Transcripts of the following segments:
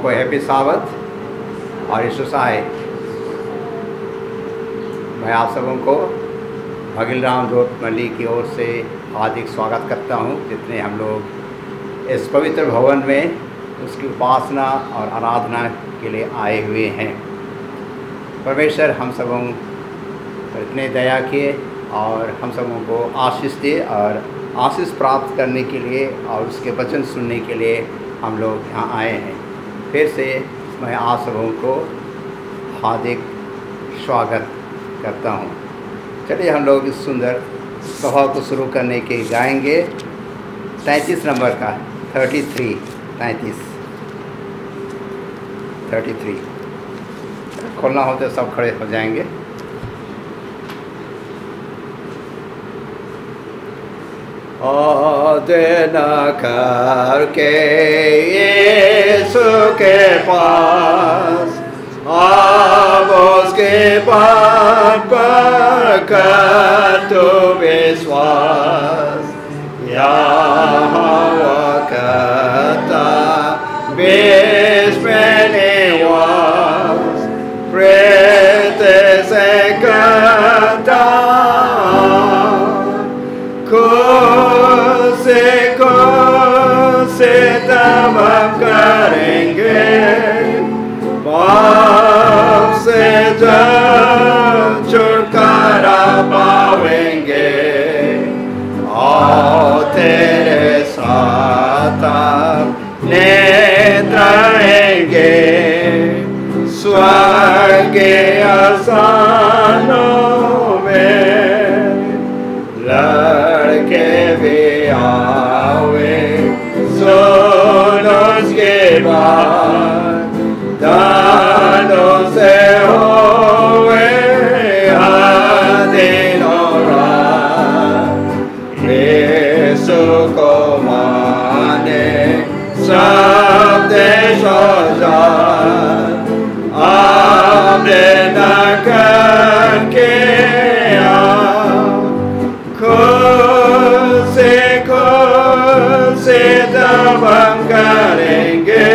को हैप्पी साबत और ईशुसाय। मैं आप सबों को भगिल राम जोत मल्ली की ओर से हार्दिक स्वागत करता हूं, जितने हम लोग इस पवित्र भवन में उसकी उपासना और आराधना के लिए आए हुए हैं। परमेश्वर हम सबों पर इतने दया किए और हम सबों को आशीष दिए और आशीष प्राप्त करने के लिए और उसके वचन सुनने के लिए हम लोग यहाँ आए हैं। फिर से मैं आप सबों को हार्दिक स्वागत करता हूँ। चलिए हम लोग इस सुंदर सभा को शुरू करने के गाएंगे 33 नंबर का 33 खोलना हो तो सब खड़े हो जाएंगे। आदर न करके यीशु के पास अब उसके बात पर कर तो विश्वास। यहोवा करता बीच में निवास, प्रेत से करता से तब करेंगे, पाप से जब छुटकारा पावेंगे और तेरे साथ नित रहेंगे स्वर्ग के आसनों में। लड़के भी आवे सोनों के बाद दानों से होवे दिन और रात। यीशु को माने सब देशों जात, आपने न करके से तब हम करेंगे,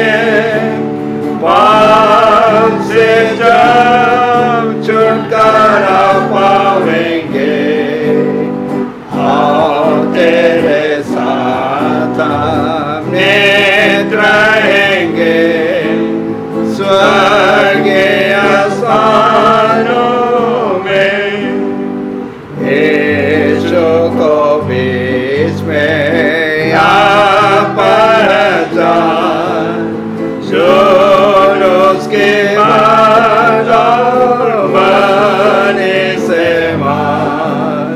पाप से जब छुटकारा पावेंगे और तेरे साथ नित रहेंगे स्वर्ग आसनों में। यीशु को बीच में उसके बाद बने से मान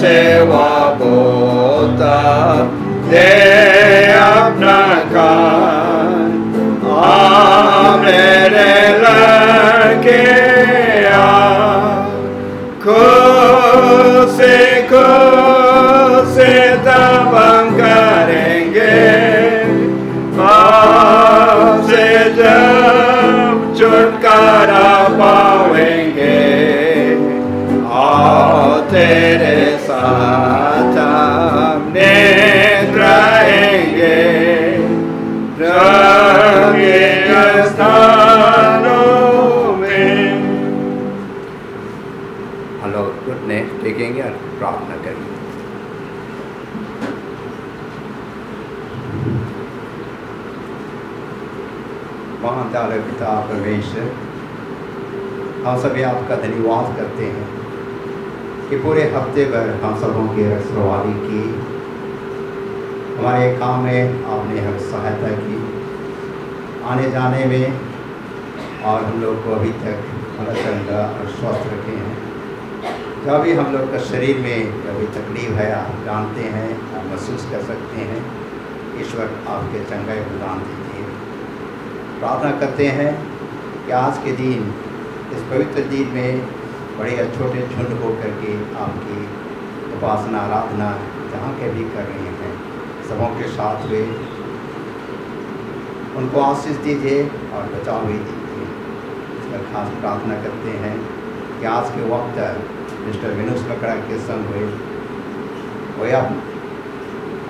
सेवा बोता दे अपना कान। मेरे लड़के खुद से तब हम करेंगे, से जब छुटकारा पावेंगे और तेरे साथ नित रहेंगे स्वर्ग स्थानों में। हम लोग घुटने टेकेंगे और प्रार्थना करेंगे। महान दयालु पिता परमेश्वर, हम सभी आपका धन्यवाद करते हैं कि पूरे हफ्ते भर हम सबों की रखवाली की, हमारे काम में आपने हमें सहायता की आने जाने में, और हम लोग को अभी तक हमारा चंगा और स्वस्थ रखे हैं। जब भी हम लोग का शरीर में कभी तकलीफ है आप जानते हैं, आप महसूस कर सकते हैं। ईश्वर आपके चंगाई प्रदान दीजिए। प्रार्थना करते हैं कि आज के दिन, इस पवित्र दिन में बड़े छोटे झुंड होकर के आपकी उपासना आराधना जहाँ के भी कर रहे हैं, सबों के साथ हुए उनको आशीष दीजिए और बचाव भी दीजिए। इस पर खास प्रार्थना करते हैं कि आज के वक्त मिस्टर विनुस लकड़ा के संग हुए, वो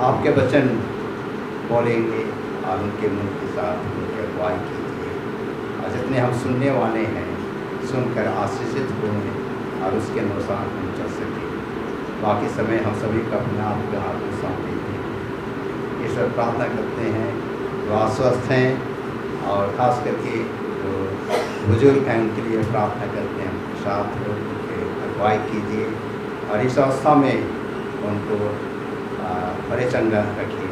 आपके वचन बोलेंगे और उनके मुँह के साथ उनकी अगुवाई कीजिए। और जितने हम सुनने वाले हैं सुनकर आशीषित हों और उसके अनुसार हम चल सकें। बाकी समय हम सभी को अपने आप के हाथ में सौंप देते हैं। ईश्वर प्रार्थना करते हैं जो अस्वस्थ हैं और ख़ास करके जो बुजुर्ग हैं उनके लिए प्रार्थना करते हैं, उनके साथ उनके अगुवाई कीजिए और इस अवस्था में उनको बड़े चंगा रखिए।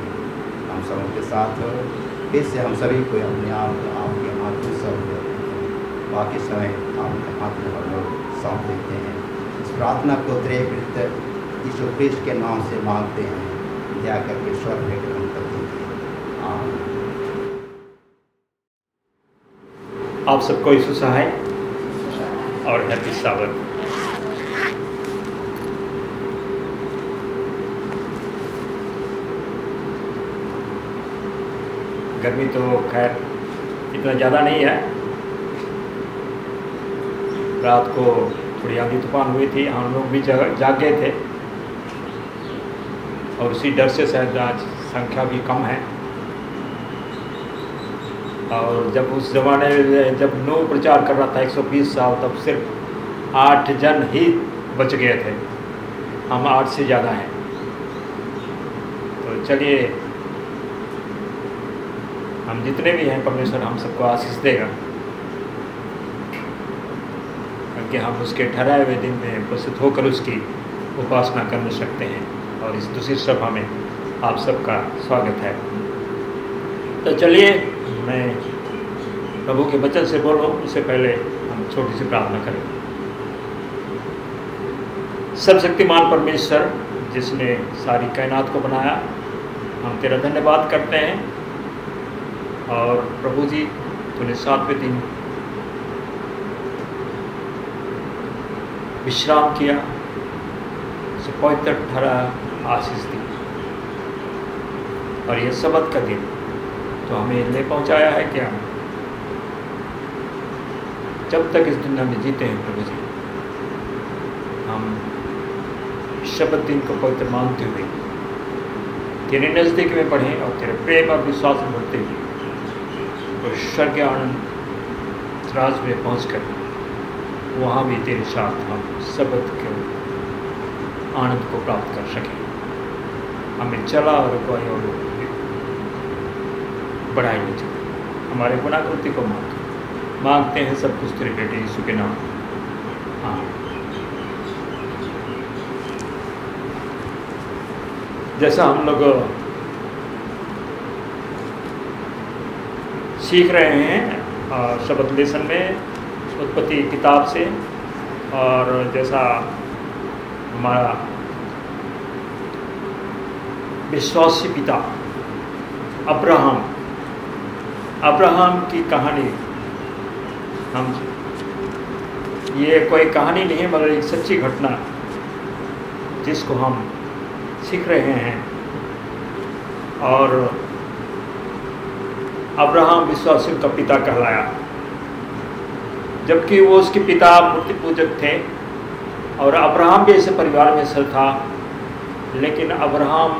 हम सब उनके साथ हो, फिर से हम सभी को अपने आप आपके हाथ में सौंप देते हैं। बाकी समय आपके हाथ में हम लोग सौंप देते हैं। इस प्रार्थना को त्रैवित यीशु ख्रिस्त के नाम से मांगते हैं, दया करके स्वर लेकर हम कर दीजिए। आमीन। आप सबको यीशु सहाय और हैप्पी साबत। गर्मी तो खैर इतना ज़्यादा नहीं है। रात को थोड़ी आंधी तूफान हुई थी, हम लोग भी जाग गए थे और उसी डर से शायद आज संख्या भी कम है। और जब उस ज़माने में जब नौ प्रचार कर रहा था 120 साल, तब सिर्फ 8 जन ही बच गए थे। हम 8 से ज़्यादा हैं। तो चलिए, हम जितने भी हैं परमेश्वर हम सबको आशीष देगा, क्योंकि हम उसके ठहराए हुए दिन में उपस्थित होकर उसकी उपासना कर सकते हैं। और इस दूसरी सभा में आप सबका स्वागत है। तो चलिए, मैं प्रभु के वचन से बोल रहा हूँ, उससे पहले हम छोटी सी प्रार्थना करें। सर्वशक्तिमान परमेश्वर जिसने सारी कायनात को बनाया, हम तेरा धन्यवाद करते हैं। और प्रभु जी, तूने 7वें दिन विश्राम किया, उसे पवित्र ठहरा, आशीष दी। और ये सबत का दिन तो हमें ले पहुंचाया है क्या? जब तक इस दुनिया में जीते हैं प्रभु जी, हम शब्द दिन को पवित्र मानते हुए तेरे नज़दीक में पढ़ें और तेरे प्रेम और विश्वास में बढ़ते हुए और स्वर्ग आनंद राज में पहुंचकर वहाँ भी तेरे साथ हम शब्द के आनंद को प्राप्त कर सकें। हमें चला और अगुवाई और बढ़ाई ले चले। हमारे गुनाहकृति को मांगते हैं सब कुछ तेरे बेटे यीशु के नाम। हाँ, जैसा हम लोग सीख रहे हैं शब्द लेसन में उत्पत्ति किताब से, और जैसा हमारा विश्वासी पिता अब्राहम की कहानी, हम ये कोई कहानी नहीं है मगर एक सच्ची घटना जिसको हम सीख रहे हैं। और अब्राहम विश्वासियों का पिता कहलाया, जबकि वो उसके पिता मूर्ति पूजक थे और अब्राहम भी ऐसे परिवार में से था। लेकिन अब्राहम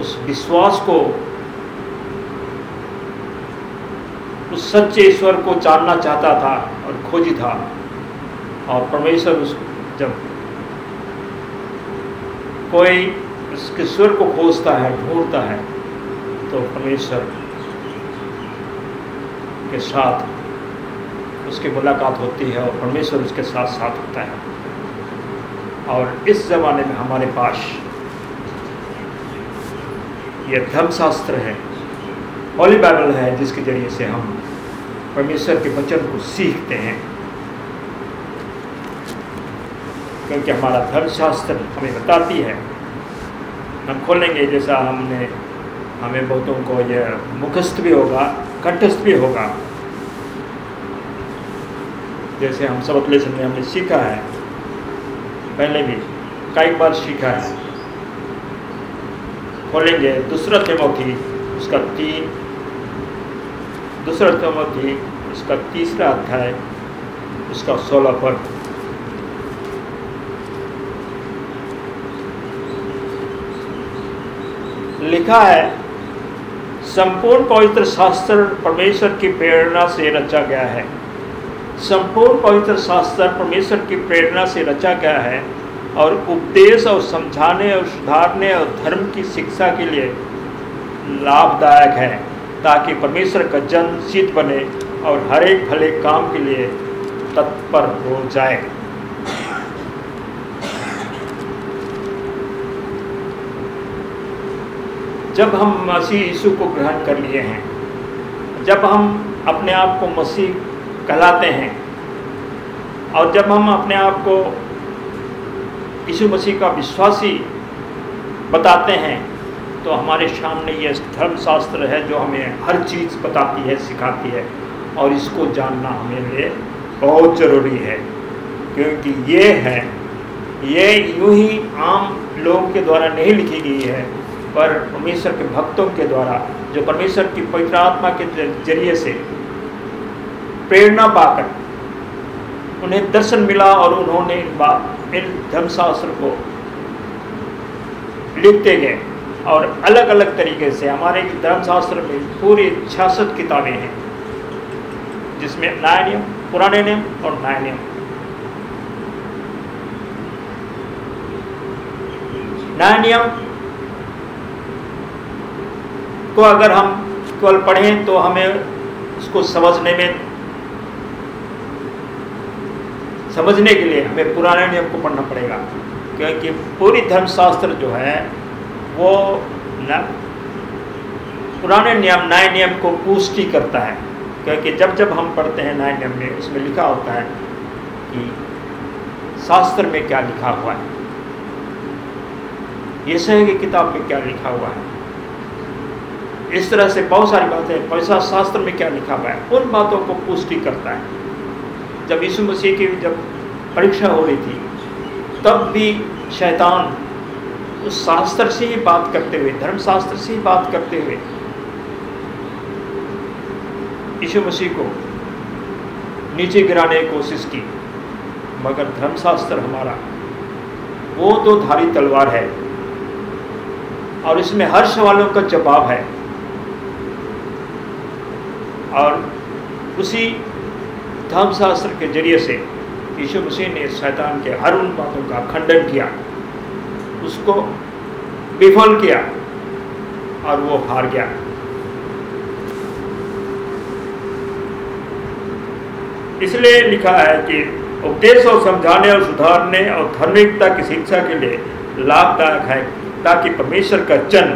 उस विश्वास को, उस सच्चे ईश्वर को जानना चाहता था और खोजी था। और परमेश्वर उसको, जब कोई उस ईश्वर को खोजता है, ढूंढता है, तो परमेश्वर के साथ उसकी मुलाकात होती है और परमेश्वर उसके साथ साथ होता है। और इस ज़माने में हमारे पास ये धर्मशास्त्र है, होली बाइबल है, जिसके ज़रिए से हम परमेश्वर के वचन को सीखते हैं। क्योंकि हमारा धर्मशास्त्र हमें बताती है, हम खोलेंगे, जैसा हमें बहुतों को यह मुखस्थ भी होगा, कंठस्थ भी होगा। जैसे हम सबक लेसन में हमने सीखा है, पहले भी कई बार सीखा है। खोलेंगे दूसरा तीमुथी उसका तीसरा अध्याय, उसका 16 पद। लिखा है, संपूर्ण पवित्र शास्त्र परमेश्वर की प्रेरणा से रचा गया है। संपूर्ण पवित्र शास्त्र परमेश्वर की प्रेरणा से रचा गया है और उपदेश और समझाने और सुधारने और धर्म की शिक्षा के लिए लाभदायक है, ताकि परमेश्वर का जन सिद्ध बने और हर एक भले काम के लिए तत्पर हो जाए। जब हम मसीह यीशु को ग्रहण कर लिए हैं, जब हम अपने आप को मसीह कहलाते हैं और जब हम अपने आप को यीशु मसीह का विश्वासी बताते हैं, तो हमारे सामने ये धर्मशास्त्र है जो हमें हर चीज़ बताती है, सिखाती है, और इसको जानना हमें लिए बहुत ज़रूरी है, क्योंकि ये यूं ही आम लोगों के द्वारा नहीं लिखी गई है, पर परमेश्वर के भक्तों के द्वारा, जो परमेश्वर की पवित्र आत्मा के जरिए से प्रेरणा पाकर उन्हें दर्शन मिला और उन्होंने इन धर्मशास्त्र को लिखते गए। और अलग अलग तरीके से हमारे धर्मशास्त्र में पूरी 66 किताबें हैं, जिसमें नया नियम, पुराने नियम और नया नियम। नया नियम को अगर हम केवल पढ़ें तो हमें उसको समझने के लिए हमें पुराने नियम को पढ़ना पड़ेगा, क्योंकि पूरी धर्मशास्त्र जो है वो पुराने नियम नए नियम को पुष्टि करता है। क्योंकि जब जब हम पढ़ते हैं नए नियम में, उसमें लिखा होता है कि शास्त्र में क्या लिखा हुआ है, यशायाह की किताब में क्या लिखा हुआ है, इस तरह से बहुत सारी बातें पवित्र शास्त्र में क्या लिखा हुआ है, उन बातों को पुष्टि करता है। जब यीशु मसीह की जब परीक्षा हो रही थी, तब भी शैतान उस शास्त्र से ही बात करते हुए, धर्मशास्त्र से ही बात करते हुए यीशु मसीह को नीचे गिराने की कोशिश की। मगर धर्मशास्त्र हमारा वो तो धारी तलवार है और इसमें हर सवालों का जवाब है, और उसी धर्मशास्त्र के जरिए से यीशु मसीह ने शैतान के हर उन बातों का खंडन किया, उसको विफल किया और वो हार गया। इसलिए लिखा है कि उपदेश और समझाने और सुधारने और धार्मिकता की शिक्षा के लिए लाभदायक है, ताकि परमेश्वर का जन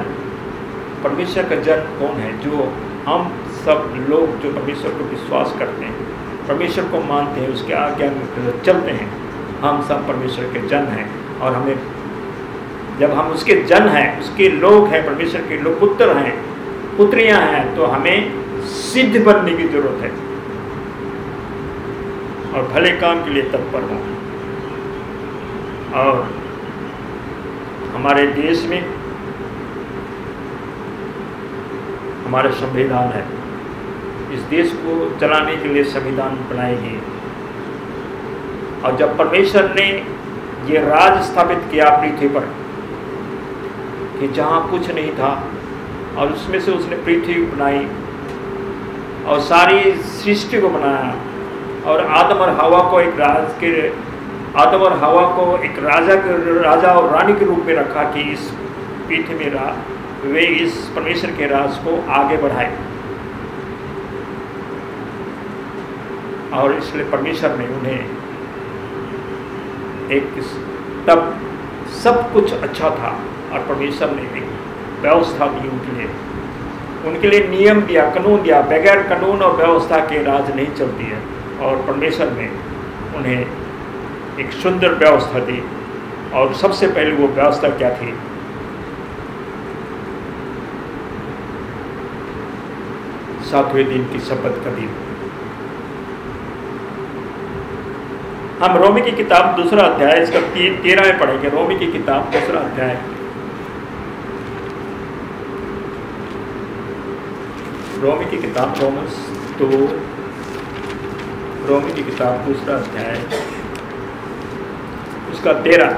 कौन है? जो हम सब लोग जो परमेश्वर को विश्वास करते हैं, परमेश्वर को मानते हैं, उसके आज्ञा में चलते हैं, हम सब परमेश्वर के जन हैं। और हमें, जब हम उसके जन हैं, उसके लोग हैं, परमेश्वर के लोग पुत्र हैं, पुत्रियां हैं, तो हमें सिद्ध बनने की जरूरत है और भले काम के लिए तत्पर हों। और हमारे देश में हमारा संविधान है, इस देश को चलाने के लिए संविधान बनाई गई, और जब परमेश्वर ने ये राज स्थापित किया पृथ्वी पर, कि जहाँ कुछ नहीं था, और उसमें से उसने पृथ्वी बनाई और सारी सृष्टि को बनाया, और आदम और हवा को एक राजा और रानी के रूप में रखा कि इस पृथ्वी में वे इस परमेश्वर के राज को आगे बढ़ाए। और इसलिए परमेश्वर ने उन्हें तब सब कुछ अच्छा था, और परमेश्वर ने एक व्यवस्था दी उनके लिए नियम दिया, कानून दिया। बगैर कानून और व्यवस्था के राज नहीं चलती है, और परमेश्वर ने उन्हें एक सुंदर व्यवस्था दी। और सबसे पहले वो व्यवस्था क्या थी? सातवें दिन की शपथ का दिन। हम रोमी की किताब 2 अध्याय इसका 13 में पढ़ेंगे। रोमी की किताब 2 अध्याय, रोमी की किताब रोमी की किताब 2 अध्याय उसका 13।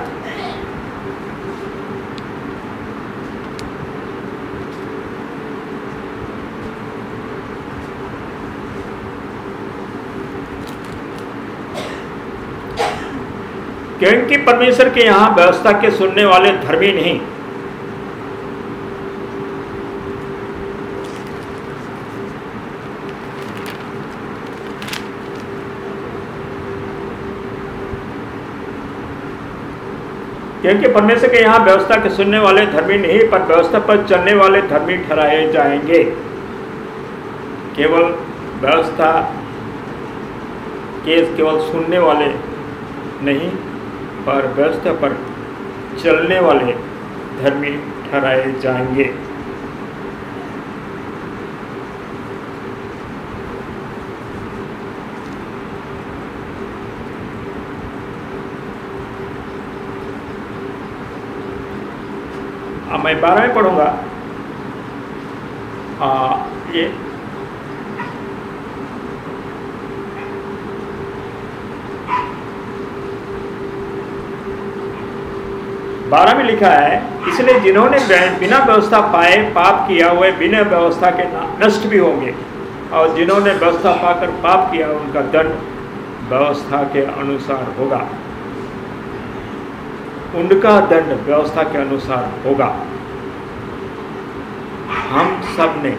क्योंकि परमेश्वर के यहाँ व्यवस्था के सुनने वाले धर्मी नहीं, क्योंकि परमेश्वर के यहाँ व्यवस्था के सुनने वाले धर्मी नहीं पर व्यवस्था पर चलने वाले धर्मी ठहराए जाएंगे। केवल व्यवस्था के केवल सुनने वाले नहीं पर व्यवस्था पर चलने वाले धर्मी ठहराए जाएंगे। अब मैं 12 में पढ़ूंगा। ये बारह में लिखा है, इसलिए जिन्होंने बिना व्यवस्था पाए पाप किया हुए बिना व्यवस्था के नष्ट भी होंगे, और जिन्होंने व्यवस्था पाकर पाप किया उनका दंड व्यवस्था के अनुसार होगा। उनका दंड व्यवस्था के अनुसार होगा। हम सब ने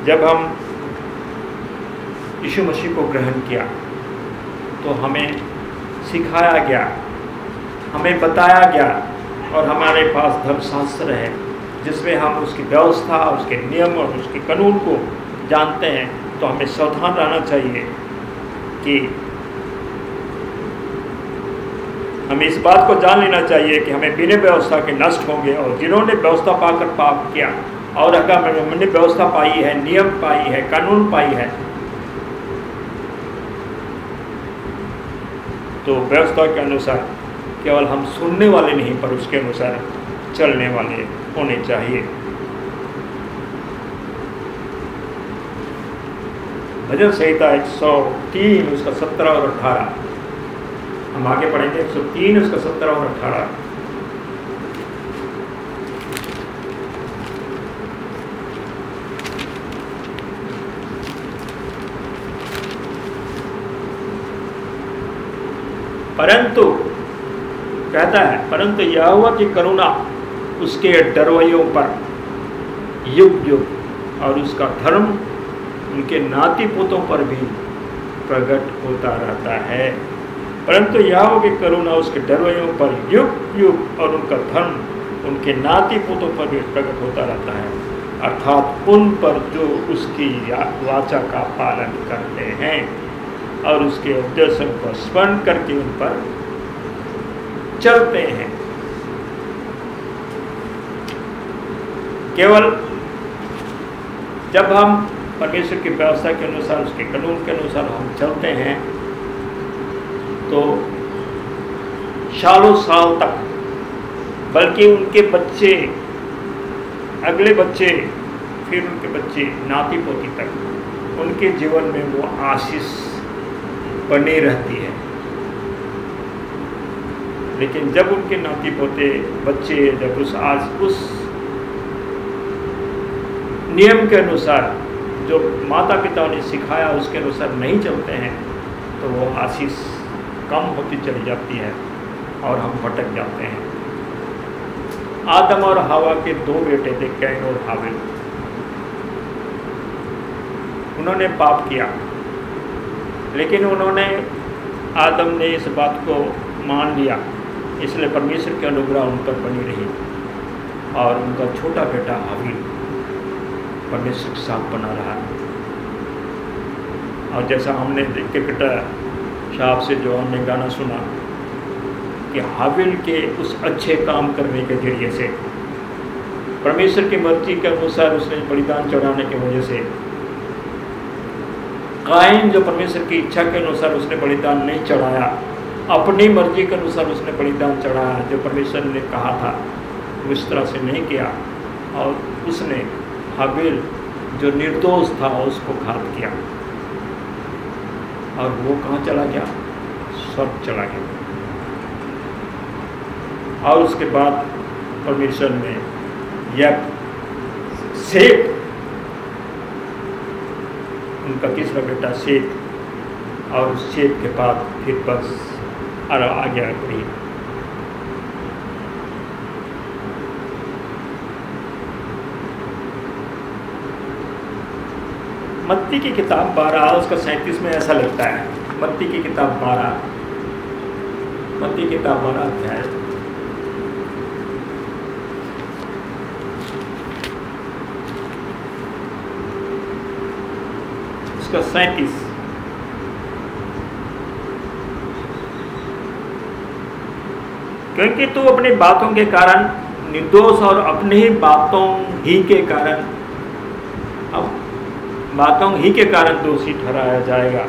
जब हम यीशु मसीह को ग्रहण किया तो हमें सिखाया गया, हमें बताया गया, और हमारे पास धर्मशास्त्र है जिसमें हम उसकी व्यवस्था, उसके नियम और उसके कानून को जानते हैं। तो हमें सावधान रहना चाहिए कि हमें इस बात को जान लेना चाहिए कि हमें बिना व्यवस्था के नष्ट होंगे, और जिन्होंने व्यवस्था पाकर पाप किया, और अगर हमने व्यवस्था पाई है, नियम पाई है, कानून पाई है, तो व्यवस्था के अनुसार केवल हम सुनने वाले नहीं पर उसके अनुसार चलने वाले होने चाहिए। भजन संहिता 103 उसका 17 और 18, हम आगे पढ़ेंगे। 103 उसका 17 और 18। परंतु कहता है, परंतु यहोवा की करुणा उसके डरवैयों पर युग युग, और उसका धर्म उनके नाती पोतों पर भी प्रकट होता रहता है। परंतु यहोवा की करुणा उसके डरवैयों पर युग युग, और उनका धर्म उनके नाती पोतों पर भी प्रकट होता रहता है, अर्थात उन पर जो उसकी वाचा का पालन करते हैं और उसके उपदेशों को स्मरण करके उन पर चलते हैं। केवल जब हम परमेश्वर की व्यवस्था के अनुसार, उसके कानून के अनुसार हम चलते हैं तो सालों साल तक, बल्कि उनके बच्चे, अगले बच्चे, फिर उनके बच्चे, नाती पोती तक उनके जीवन में वो आशीष बनी रहती है। लेकिन जब उनके नाती पोते बच्चे जब उस नियम के अनुसार जो माता पिता ने सिखाया उसके अनुसार नहीं चलते हैं तो वो आशीष कम होती चली जाती है और हम भटक जाते हैं। आदम और हवा के दो बेटे थे, कैन और हाबिल। उन्होंने पाप किया, लेकिन आदम ने इस बात को मान लिया, इसलिए परमेश्वर की अनुग्रह उन पर बनी रही, और उनका छोटा बेटा हाबिल परमेश्वर के साथ बना रहा। और जैसा हमने क्रिकेटर साहब से जो हमने गाना सुना कि हाबिल के उस अच्छे काम करने के जरिए से, परमेश्वर की मर्जी के अनुसार उसने बलिदान चढ़ाने की वजह से, कायन जो परमेश्वर की इच्छा के अनुसार उसने बलिदान नहीं चढ़ाया, अपनी मर्जी के अनुसार उसने बलिदान चढ़ाया, जो परमेश्वर ने कहा था उस तरह से नहीं किया, और उसने हाबिल जो निर्दोष था उसको घात किया, और वो कहाँ चला गया? स्वर्ग चला गया। और उसके बाद परमेश्वर ने यह सेठ, उनका तीसरा बेटा सेठ, और उस छेद के बाद फिर बस आ गया करीब। मत्ती की किताब 12 उसका 37 में ऐसा लगता है। मत्ती की किताब 12 अध्याय उसका 37। क्योंकि तू अपनी बातों के कारण निर्दोष और अपनी ही बातों ही के कारण दोषी ठहराया जाएगा।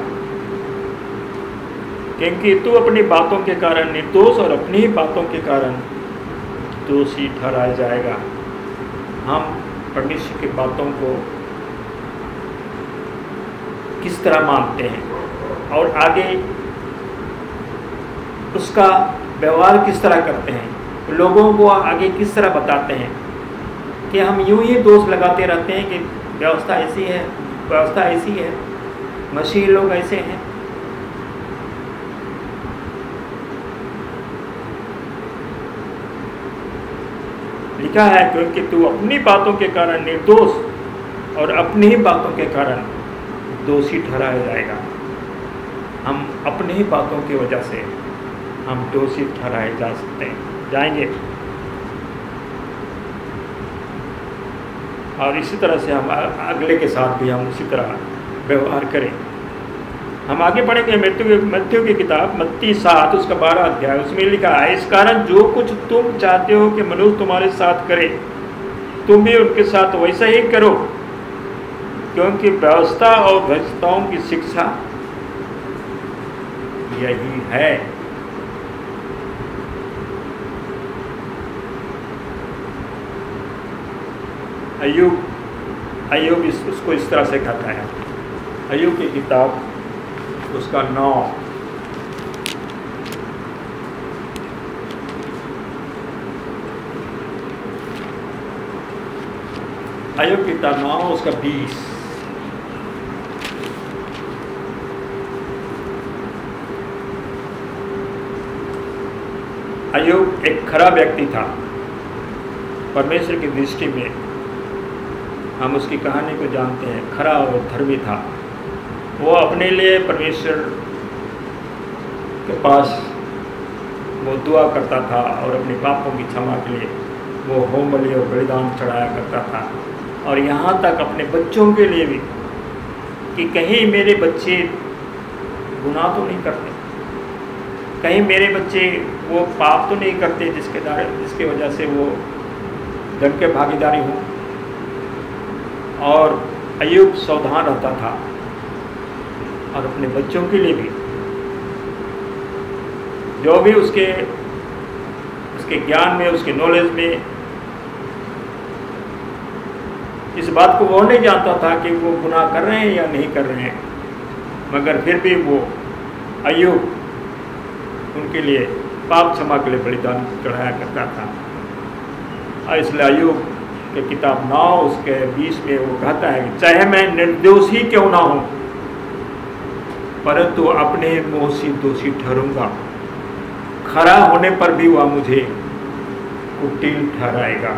क्योंकि तू अपनी बातों के कारण निर्दोष और अपनी ही बातों के कारण दोषी ठहराया जाएगा। हम परमेश्वर की बातों को किस तरह मानते हैं और आगे उसका व्यवहार किस तरह करते हैं, लोगों को आगे किस तरह बताते हैं कि हम यूं ही दोष लगाते रहते हैं कि व्यवस्था ऐसी है, मसीही लोग ऐसे हैं। लिखा है क्योंकि तू अपनी बातों के कारण निर्दोष और अपनी ही बातों के कारण दोषी ठहराया जाएगा। हम अपनी ही बातों की वजह से हम दोषी ठहराए जाएंगे। और इसी तरह से हम अगले के साथ भी हम उसी तरह व्यवहार करें। हम आगे बढ़ेंगे। मत्ती की किताब मत्ती 7 उसका 12 अध्याय, उसमें लिखा है, इस कारण जो कुछ तुम चाहते हो कि मनुष्य तुम्हारे साथ करे, तुम भी उनके साथ वैसा ही करो, क्योंकि व्यवस्था और भ्रष्टाओं की शिक्षा यही है। अय्यूब उसको इस तरह से कहता है। अय्यूब की किताब उसका 9 अय्यूब की किताब 9 उसका 20। अय्यूब एक खरा व्यक्ति था परमेश्वर की दृष्टि में। हम उसकी कहानी को जानते हैं। खरा और धर्मी था। वो अपने लिए परमेश्वर के पास वो दुआ करता था और अपने पापों की क्षमा के लिए वो होम बलि और बलिदान चढ़ाया करता था। और यहाँ तक अपने बच्चों के लिए भी कि कहीं मेरे बच्चे गुनाह तो नहीं करते, कहीं मेरे बच्चे वो पाप तो नहीं करते जिसके वजह से वो दंड के भागीदारी हों। और अय्यूब सावधान रहता था और अपने बच्चों के लिए भी जो भी उसके ज्ञान में, उसके नॉलेज में, इस बात को वो नहीं जानता था कि वो गुनाह कर रहे हैं या नहीं कर रहे हैं, मगर फिर भी वो अय्यूब उनके लिए पाप क्षमा के लिए बलिदान चढ़ाया करता था। और इसलिए अय्यूब के किताब 9 उसके 20 में वो कहता है कि चाहे मैं निर्दोष ही क्यों ना हूँ, परंतु अपने मुँह से दोषी ठहरूंगा, खरा होने पर भी वह मुझे कुटिल ठहराएगा।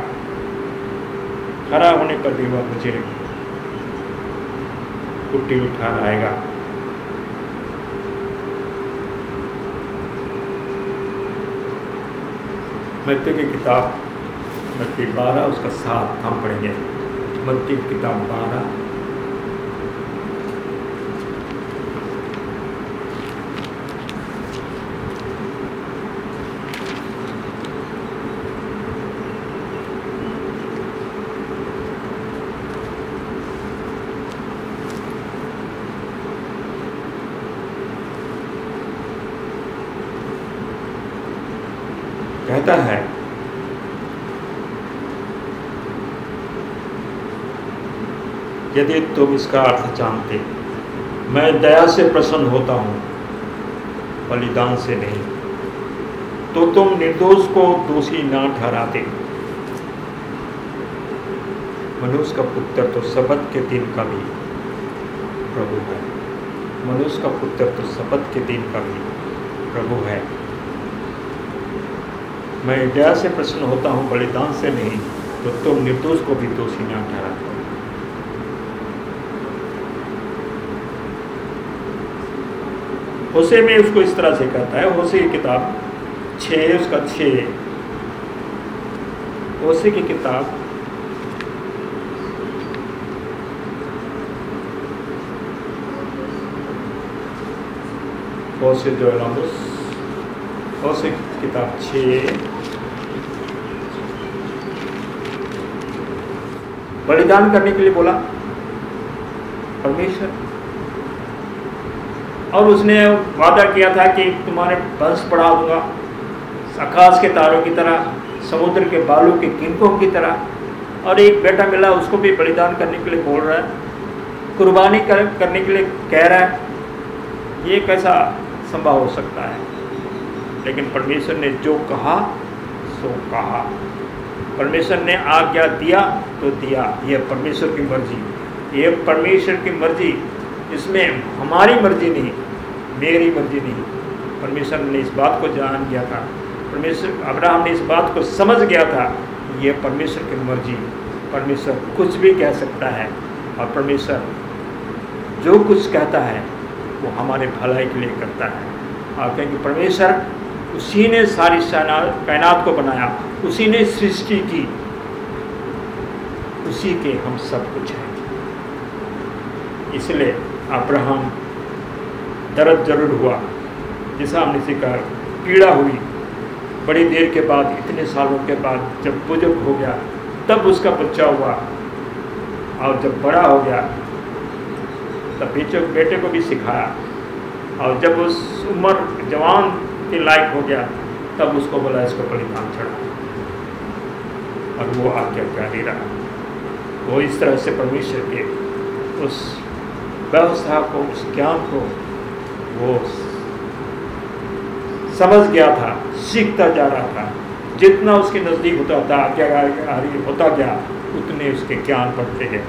खरा होने पर भी वह मुझे कुटिल ठहराएगा। मत्ती की किताब मत्ती 12 उसका 7 हम पढ़ेंगे। मत्ती की किताब 12 कहता है, यदि तुम इसका अर्थ जानते, मैं दया से प्रसन्न होता हूँ, बलिदान से नहीं, तो तुम निर्दोष को दोषी ना ठहराते। मनुष्य का पुत्र तो सबत के दिन का भी प्रभु है। मनुष्य का पुत्र तो शपथ के दिन का भी प्रभु है। मैं दया से प्रसन्न होता हूँ, बलिदान से नहीं, तो तुम निर्दोष को भी दोषी न ठहराते। होशे में उसको इस तरह से कहता है, होशे की किताब 6 उसका 6, होशे की किताब 6 बलिदान करने के लिए बोला परमेश्वर, और उसने वादा किया था कि तुम्हारे वंश बढ़ा दूंगा आकाश के तारों की तरह, समुद्र के बालू के किनकों की तरह। और एक बेटा मिला, उसको भी बलिदान करने के लिए बोल रहा है, कुर्बानी करने के लिए कह रहा है। ये कैसा संभव हो सकता है? लेकिन परमेश्वर ने जो कहा सो कहा, परमेश्वर ने आज्ञा दिया तो दिया। यह परमेश्वर की मर्जी, यह परमेश्वर की मर्जी, इसमें हमारी मर्जी नहीं, मेरी मर्जी नहीं। परमेश्वर ने इस बात को जान गया था, परमेश्वर अब्राहम ने इस बात को समझ गया था, यह परमेश्वर की मर्जी। परमेश्वर कुछ भी कह सकता है, और परमेश्वर जो कुछ कहता है वो हमारे भलाई के लिए करता है। और क्योंकि परमेश्वर उसी ने सारी कायनात को बनाया, उसी ने सृष्टि की, उसी के हम सब कुछ हैं। इसलिए अब्राहम दर्द जरूर हुआ, जैसा हमने सीखा, पीड़ा हुई। बड़ी देर के बाद, इतने सालों के बाद जब बुजुर्ग हो गया, तब उसका बच्चा हुआ, और जब बड़ा हो गया तब बेटे को भी सिखाया, और जब उस उम्र जवान के लायक हो गया तब उसको बोला इसको बलिदान चढ़ा, और वो आज्ञाकारी रहा। वो इस तरह से परमेश्वर के उस व्यवस्था को, उस ज्ञान को वो समझ गया था, सीखता जा रहा था। जितना उसके नज़दीक होता था, आज्ञाकारी होता गया, उतने उसके ज्ञान बढ़ते गए।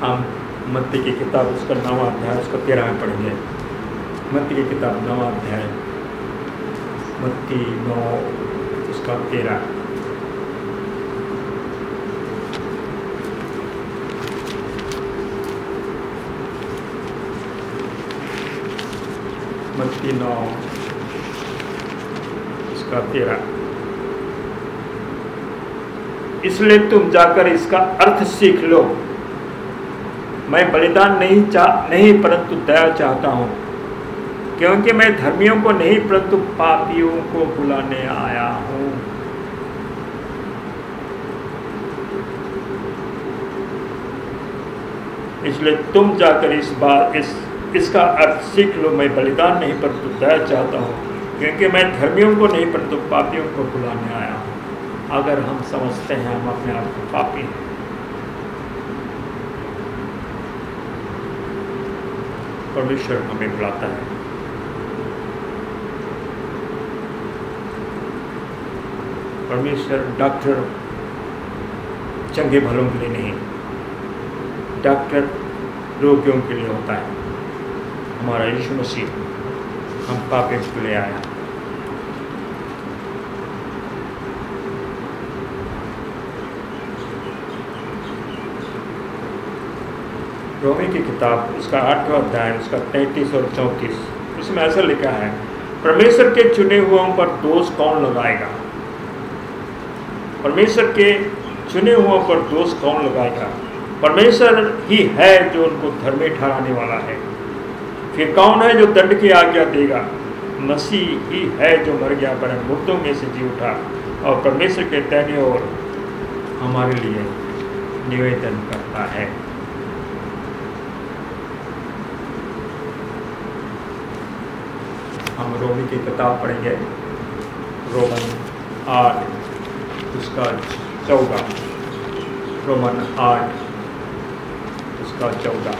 हम मत्ती की किताब उसका 9वां अध्याय उसका 13 में पढ़ेंगे। मत्ती की किताब 9वां अध्याय, मत्ती 9 उसका 13। मत्ती 9 उसका 13। इसलिए तुम जाकर इसका अर्थ सीख लो, मैं बलिदान नहीं परंतु दया चाहता हूँ, क्योंकि मैं धर्मियों को नहीं परंतु पापियों को बुलाने आया हूँ। इसलिए तुम जाकर इसका अर्थ सीख लो, मैं बलिदान नहीं परंतु दया चाहता हूँ, क्योंकि मैं धर्मियों को नहीं परंतु पापियों को बुलाने आया हूँ। अगर हम समझते हैं हम अपने आप को पापी हैं, परमेश्वर हमें बुलाता है। परमेश्वर डॉक्टर चंगे भलों के लिए नहीं, डॉक्टर रोगियों के लिए होता है। हमारा यीशु मसीह हम पापियों के लिए आया। रोमी की किताब उसका 8वां अध्याय उसका 33 और 34, उसमें ऐसा लिखा है, परमेश्वर के चुने हुओं पर दोष कौन लगाएगा? परमेश्वर के चुने हुओं पर दोष कौन लगाएगा? परमेश्वर ही है जो उनको धर्मी ठहराने वाला है। फिर कौन है जो दंड की आज्ञा देगा? मसीह ही है जो मर गया पर मुर्दों में से जी उठा, और परमेश्वर के दाहिने ओर हमारे लिए निवेदन करता है। हम रोमी की किताब पढ़ेंगे, रोमन 8 उसका 14, रोमन 8 उसका 14।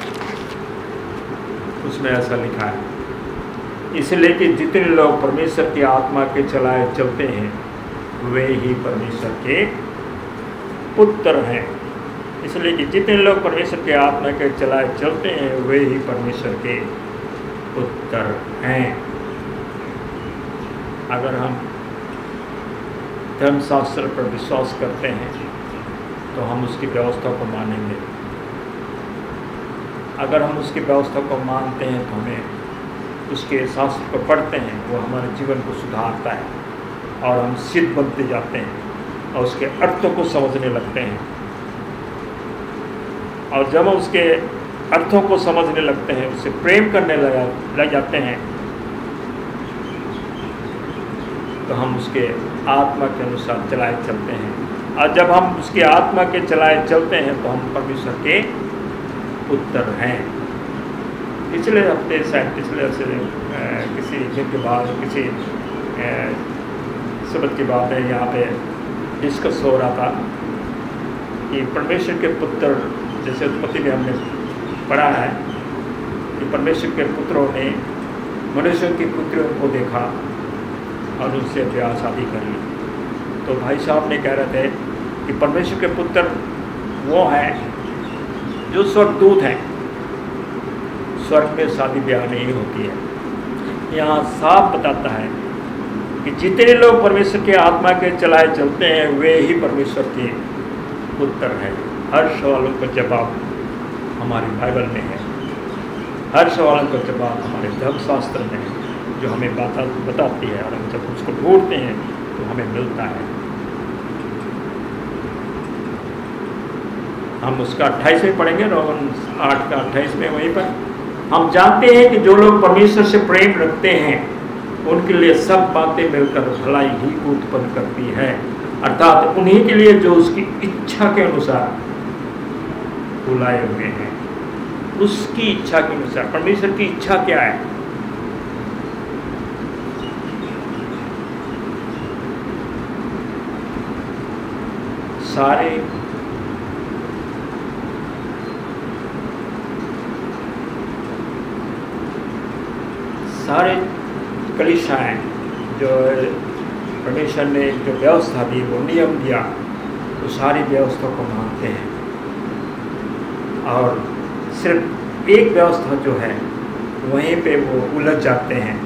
उसमें ऐसा लिखा है, इसलिए कि जितने लोग परमेश्वर की आत्मा के चलाए चलते हैं वे ही परमेश्वर के पुत्र हैं। इसलिए कि जितने लोग परमेश्वर के आत्मा के चलाए चलते हैं वे ही परमेश्वर के पुत्र हैं। अगर हम धर्मशास्त्र पर विश्वास करते हैं तो हम उसकी व्यवस्था को मानेंगे। अगर हम उसकी व्यवस्था को मानते हैं तो हमें उसके शास्त्र को पढ़ते हैं, वो हमारे जीवन को सुधारता है और हम सिद्ध बनते जाते हैं और उसके अर्थों को समझने लगते हैं। और जब हम उसके अर्थों को समझने लगते हैं, उससे प्रेम करने लग जाते हैं, तो हम उसके आत्मा के अनुसार चलाए चलते हैं। और जब हम उसके आत्मा के चलाए चलते हैं तो हम परमेश्वर के पुत्र हैं। पिछले हफ्ते शायद पिछले किसी दिन के बाद किसी शब्द की बात है, यहाँ पे डिस्कस हो रहा था कि परमेश्वर के पुत्र, जैसे उत्पत्ति में हमने पढ़ा है कि परमेश्वर के पुत्रों ने मनुष्य की पुत्रियों को देखा और उनसे ब्याह शादी कर ली। तो भाई साहब ने कह रहे थे कि परमेश्वर के पुत्र वो हैं जो स्वर्गदूत हैं, स्वर्ग में शादी ब्याह नहीं होती है। यहाँ साफ बताता है कि जितने लोग परमेश्वर के आत्मा के चलाए चलते हैं वे ही परमेश्वर के पुत्र हैं। हर सवालों का जवाब हमारी बाइबल में है, हर सवालों का जवाब हमारे धर्मशास्त्र में है, जो हमें बताती है, और हम जब उसको ढूंढते हैं तो हमें मिलता है। हम उसका 28 में पढ़ेंगे, रोमन 8 का 28 में। वहीं पर हम जानते हैं कि जो लोग परमेश्वर से प्रेम रखते हैं उनके लिए सब बातें मिलकर भलाई ही उत्पन्न करती है, अर्थात उन्हीं के लिए जो उसकी इच्छा के अनुसार बुलाए हुए हैं। उसकी इच्छा के अनुसार, परमेश्वर की इच्छा क्या है? सारे कलीसियाएं जो परमेश्वर ने जो व्यवस्था दी, वो नियम दिया, वो सारी व्यवस्था को मानते हैं। और सिर्फ एक व्यवस्था जो है वहीं पे वो उलझ जाते हैं,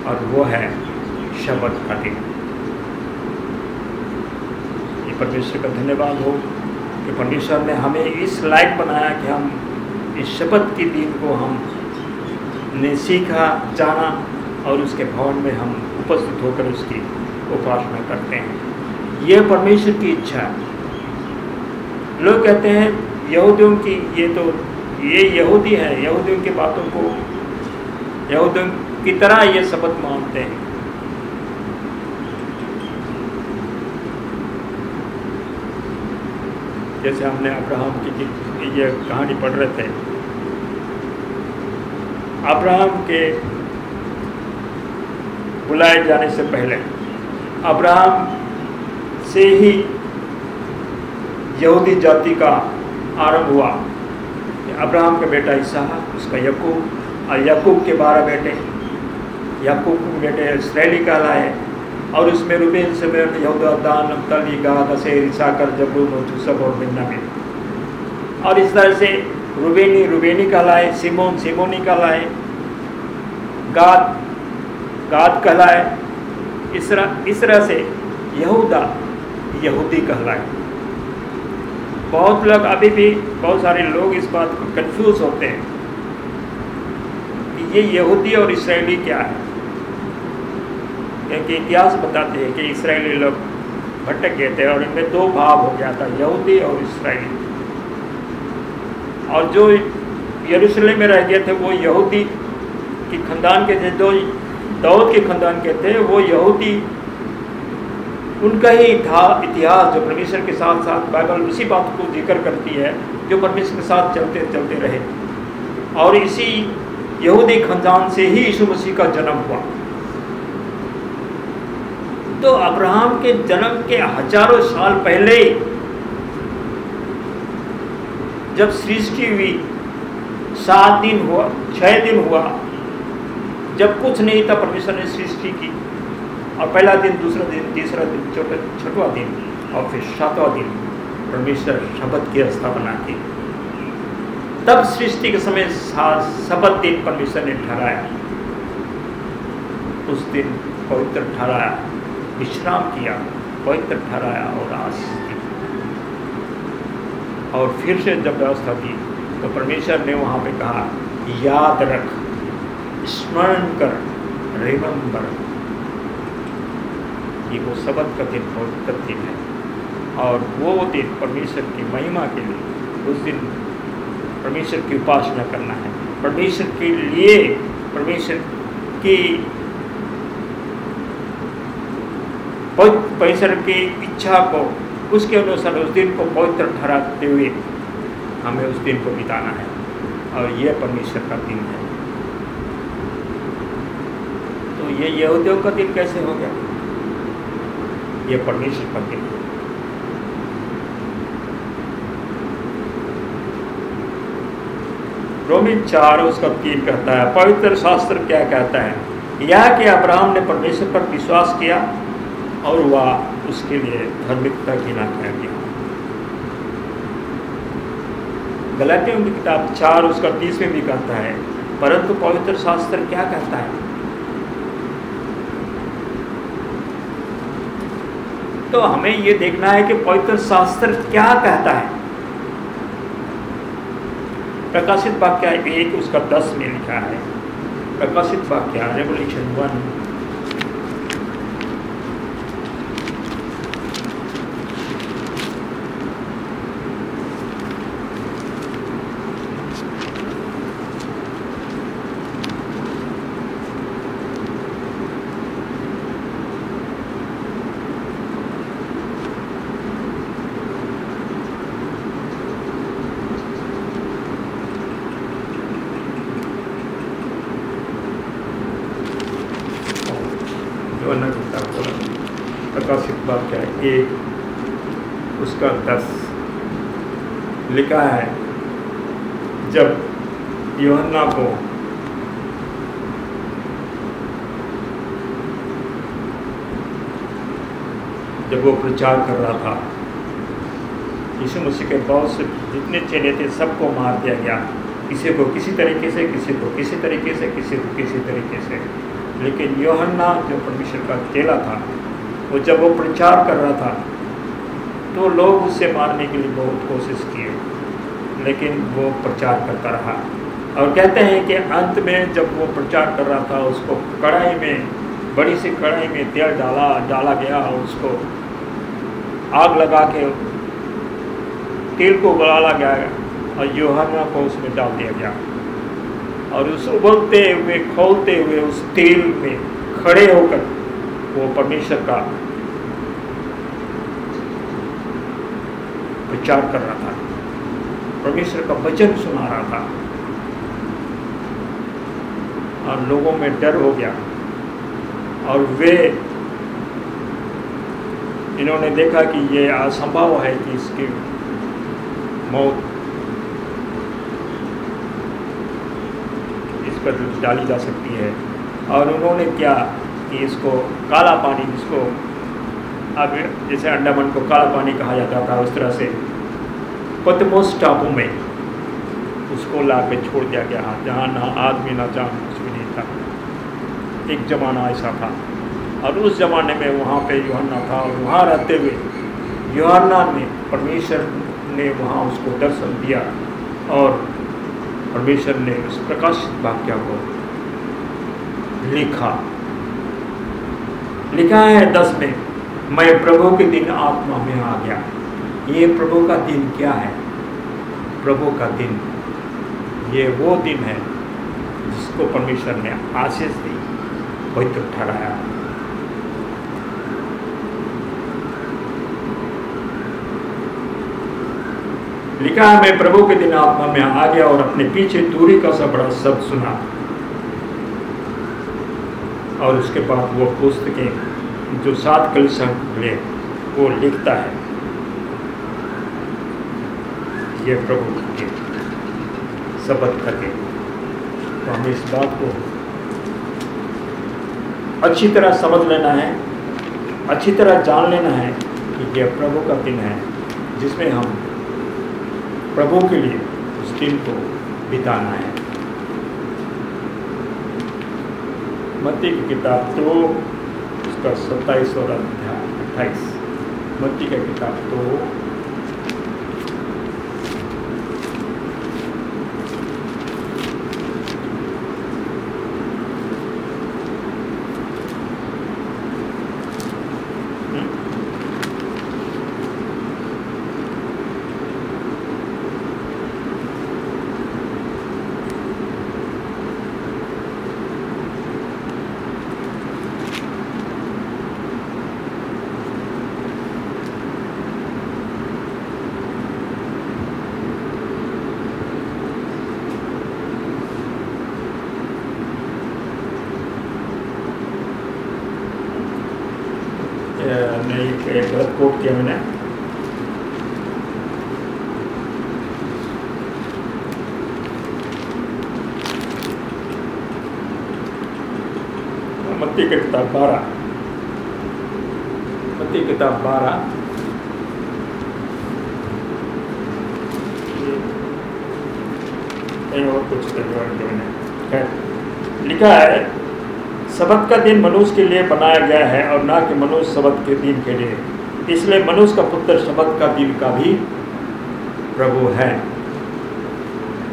और वो है शब्द का दिन। ये परमेश्वर का धन्यवाद हो कि परमेश्वर ने हमें इस लायक बनाया कि हम इस शब्द के दिन को हमने सीखा, जाना, और उसके भवन में हम उपस्थित होकर उसकी उपासना करते हैं। यह परमेश्वर की इच्छा है। लोग कहते हैं यहूदियों की, ये यहूदी है, यहूदियों की बातों को यहूदियों की तरह ये शब्द मानते हैं। जैसे हमने अब्राहम की ये कहानी पढ़ रहे थे, अब्राहम के बुलाए जाने से पहले अब्राहम से ही यहूदी जाति का आरंभ हुआ। अब्राहम का बेटा इसहाक, उसका याकूब, और याकूब के 12 बेटे, याकूब के बेटे इस्राएली कहलाए, और उसमें रूबेन, सिमयोन, यहूदा, दान, नप्ताली, गाद, आशेर, इसाकर, जबूलून, यूसुफ और बिन्यामीन। और इस तरह से रूबेनी कहलाए, सिमोन सिमोनी कहलाए, गाद कहलाए। इस तरह से यहूदा यहूदी कहलाए। बहुत लोग अभी भी, बहुत सारे लोग इस बात को कंफ्यूज होते हैं कि ये यहूदी और इस्राएली क्या है, क्योंकि इतिहास बताते हैं कि इस्राएली लोग भटक गए थे और इनमें 2 भाव हो गया था, यहूदी और इस्राएली। और जो यरूशलेम में रह गए थे वो यहूदी की खानदान के थे, जो दाऊद के खानदान के थे वो यहूदी। उनका ही इतिहास जो परमेश्वर के साथ साथ बाइबल इसी बात को जिक्र करती है, जो परमेश्वर के साथ चलते चलते रहे, और इसी यहूदी खानदान से ही यीशु मसीह का जन्म हुआ। तो अब्राहम के जन्म के हजारों साल पहले जब सृष्टि हुई 7 दिन हुआ, 6 दिन हुआ जब कुछ नहीं था, परमेश्वर ने सृष्टि की। और पहला दिन, दूसरा दिन, तीसरा दिन, छठवां दिन और फिर 7वां दिन परमेश्वर शब्द की स्थापना की। तब सृष्टि के समय 7 दिन परमेश्वर ने ठहराया, उस दिन पवित्र ठहराया, विश्राम किया, पवित्र ठहराया और आशीष दी। और फिर से जब व्यवस्था दी तो परमेश्वर ने वहाँ पे कहा, याद रख, स्मरण कर, रिमेंबर, कि वो शब्द का दिन पवित्र दिन है। और वो दिन परमेश्वर की महिमा के लिए, उस दिन परमेश्वर की उपासना करना है, परमेश्वर के लिए, परमेश्वर की परमेश्वर की इच्छा को, उसके अनुसार उस दिन को पवित्र ठहराते हुए हमें उस दिन को बिताना है। और ये परमेश्वर का दिन है। तो ये यहूदियों का दिन कैसे हो गया? ये परमेश्वर का दिन है। रोमी 4 उसका 3 कहता है, पवित्र शास्त्र क्या कहता है? यह कि अब्राहम ने परमेश्वर पर विश्वास किया और वह उसके लिए धार्मिकता गिना गया। गलातियों की किताब 4 उसका 30 में भी कहता है, परंतु पवित्र शास्त्र क्या कहता है? तो हमें ये देखना है कि पवित्र शास्त्र क्या कहता है। प्रकाशित वाक्य 1 उसका 10 में लिखा है, प्रकाशित वाक्य रेवल्यूशन 1 प्रकाशित वाक्य 1 उसका 10 लिखा है, जब यूहन्ना को जब वो प्रचार कर रहा था, यीशु मसीह के बहुत से जितने चेले थे सबको मार दिया गया, किसी को किसी तरीके से, किसी को किसी तरीके से, किसी को किसी तरीके से। लेकिन यूहन्ना जो परमेश्वर का चेला था, वो जब वो प्रचार कर रहा था तो लोग उससे मारने के लिए बहुत कोशिश किए, लेकिन वो प्रचार करता रहा। और कहते हैं कि अंत में जब वो प्रचार कर रहा था, उसको कढ़ाई में, बड़ी सी कढ़ाई में तेल डाला गया और उसको आग लगा के तेल को उबाला गया और यूहन्ना को उसमें डाल दिया गया। और उस उबलते हुए, खौलते हुए उस तेल में खड़े होकर वो परमेश्वर का प्रचार कर रहा था, परमेश्वर का वचन सुना रहा था। और लोगों में डर हो गया और वे इन्होंने देखा कि ये असंभव है कि इसकी मौत इस पर डाली जा सकती है। और उन्होंने क्या कि इसको काला पानी, जिसको अब जैसे अंडमान को काला पानी कहा जाता था, उस तरह से पतमोस टापू में उसको ला के छोड़ दिया गया, जहाँ ना आदमी ना जान कुछ भी नहीं था। एक ज़माना ऐसा था। और उस ज़माने में वहाँ पे यूहन्ना था और वहाँ रहते हुए यूहन्ना ने, परमेश्वर ने वहाँ उसको दर्शन दिया और परमेश्वर ने उस प्रकाशित वाक्य को लिखा है 10 में, मैं प्रभु के दिन आत्मा में आ गया। ये प्रभु का दिन क्या है? प्रभु का दिन, ये वो दिन है जिसको परमेश्वर ने आशीष दी, पवित्र ठहराया। लिखा है, मैं प्रभु के दिन आत्मा में आ गया और अपने पीछे दूरी का सा बड़ा शब्द सुना। और उसके बाद वो पुस्तकें जो 7 कलीसियां में वो लिखता है, ये प्रभु के सबत का दिन। तो हमें इस बात को अच्छी तरह समझ लेना है, अच्छी तरह जान लेना है कि यह प्रभु का दिन है, जिसमें हम प्रभु के लिए उस दिन को बिताना है। मत्ती की किताब 2 उसका 27 और 28। मत्ती की किताब 2 गलत कोट किया मैंने। मत्ती की किताब 12, मत्ती की किताब 12 और कुछ लिखा है, सबत का दिन मनुष्य के लिए बनाया गया है और ना कि मनुष्य सबत के दिन के लिए, इसलिए मनुष्य का पुत्र सबत का दिन का भी प्रभु है।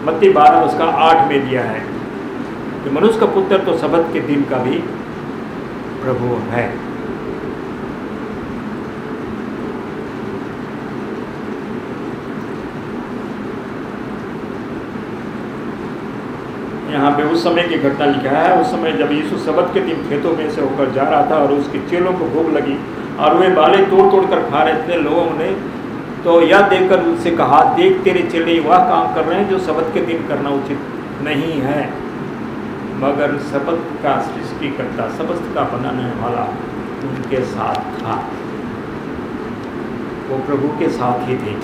मत्ती 12 उसका 8 में दिया है कि मनुष्य का पुत्र तो सबत के दिन का भी प्रभु है। यहाँ पे उस समय की घटना लिखा है। उस समय जब यीशु सबत के दिन खेतों में से होकर जा रहा था और उसके चेलों को भूख लगी और वे बाले तोड़ तोड़ कर खा रहे थे, लोगों ने तो यह देखकर उनसे कहा, देख तेरे चेले वह काम कर रहे हैं जो सबत के दिन करना उचित नहीं है। मगर सबत का सृष्टिकर्ता, सबत का बनाने वाला उनके साथ था, वो प्रभु के साथ ही थे।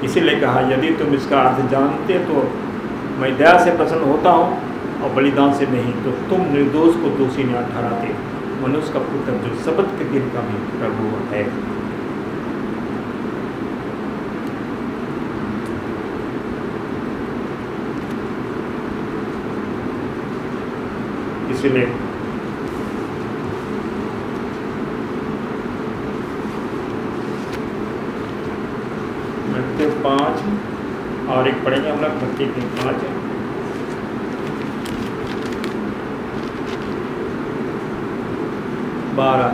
इसीलिए कहा, यदि तुम इसका अर्थ जानते तो मैं दया से प्रसन्न होता हूँ और बलिदान से नहीं, तो तुम निर्दोष को दोषी न ठहराते। मनुष्य का पुत्र जो सबत के दिन का भी प्रभु है। इसलिए मत्ती 5 और एक पढ़ेंगे हम लोग, मत्ती 5 12,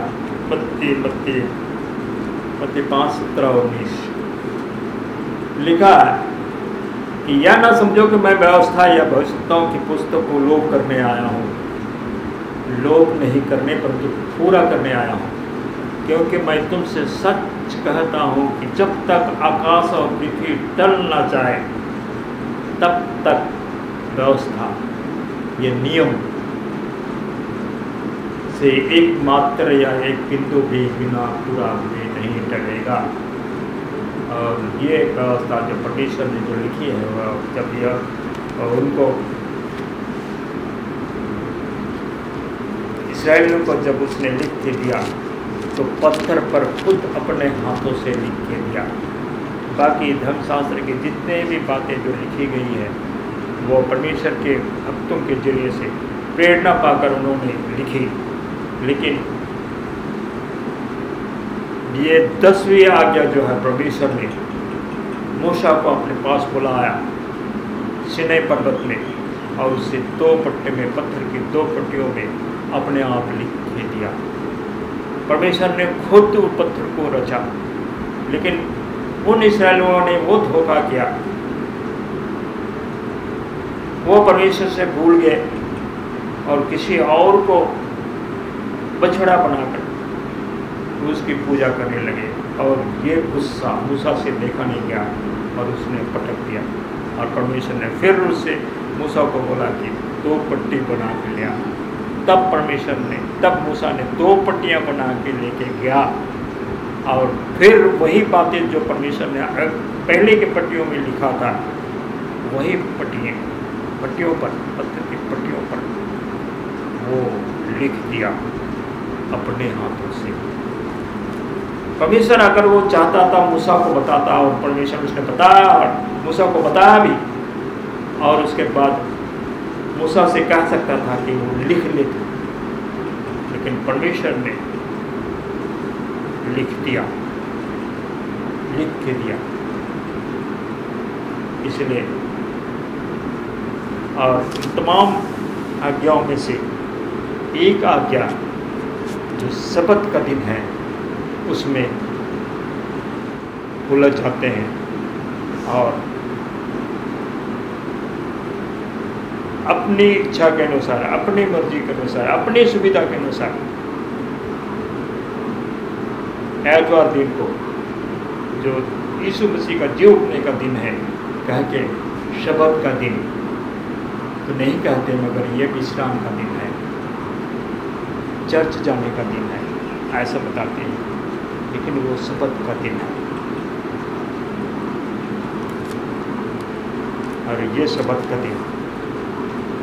मत्ती 5 17 और 19 लिखा है कि यह ना समझो कि मैं व्यवस्था या भविष्यवक्ताओं की पुस्तक को लोप करने आया हूँ। लोप नहीं करने परंतु पूरा करने आया हूँ, क्योंकि मैं तुमसे सच कहता हूँ कि जब तक आकाश और पृथ्वी टल ना जाए तब तक व्यवस्था, ये नियम से एक मात्र या एक बिंदु भी बिना पूरा हुए नहीं टलेगा। और ये व्यवस्था जो परमेश्वर ने जो लिखी है, वह जब यह उनको इस्राएलियों को जब उसने लिख के दिया तो पत्थर पर खुद अपने हाथों से लिख के दिया। बाकी धर्मशास्त्र की जितने भी बातें जो लिखी गई है वो परमेश्वर के भक्तों के जरिए से प्रेरणा पाकर उन्होंने लिखी। लेकिन ये 10वीं आज्ञा जो है, परमेश्वर ने मूसा को अपने पास बुलाया सिनै पर्वत में और उसे 2 पट्टे में, पत्थर की 2 पट्टियों में अपने आप लिख के दिया। परमेश्वर ने खुद उस पत्थर को रचा, लेकिन उन इस्राएलियों ने वो धोखा किया, वो परमेश्वर से भूल गए और किसी और को बछड़ा बनाकर उसकी पूजा करने लगे। और ये गुस्सा मूसा से देखा नहीं गया और उसने पटक दिया। और परमेश्वर ने फिर उससे मूसा को बोला कि 2 पट्टी बना के लिया। तब मूसा ने 2 पट्टियाँ बना के लेके गया और फिर वही बातें जो परमेश्वर ने पहले के पट्टियों में लिखा था, वही पट्टियों पर, पत्थर की पट्टियों पर वो लिख दिया अपने हाथों से। परमेश्वर अगर वो चाहता था मूसा को बताता, और परमेश्वर उसने बताया, मूसा को बताया भी, और उसके बाद मूसा से कह सकता था कि वो लिख लेते, लेकिन परमेश्वर ने लिख दिया, लिख के दिया। इसलिए और तमाम आज्ञाओं में से एक आज्ञा जो सबत का दिन है उसमें उलझ जाते हैं और अपनी इच्छा के अनुसार, अपनी मर्जी के अनुसार, अपनी सुविधा के अनुसार ऐतवार दिन को, जो यीशु मसीह का जी उठने का दिन है, कह के शबत का दिन तो नहीं कहते, मगर यह विश्राम का दिन है, चर्च जाने का दिन है, ऐसा बताते हैं, लेकिन वो शबत का दिन है। और ये शबत का दिन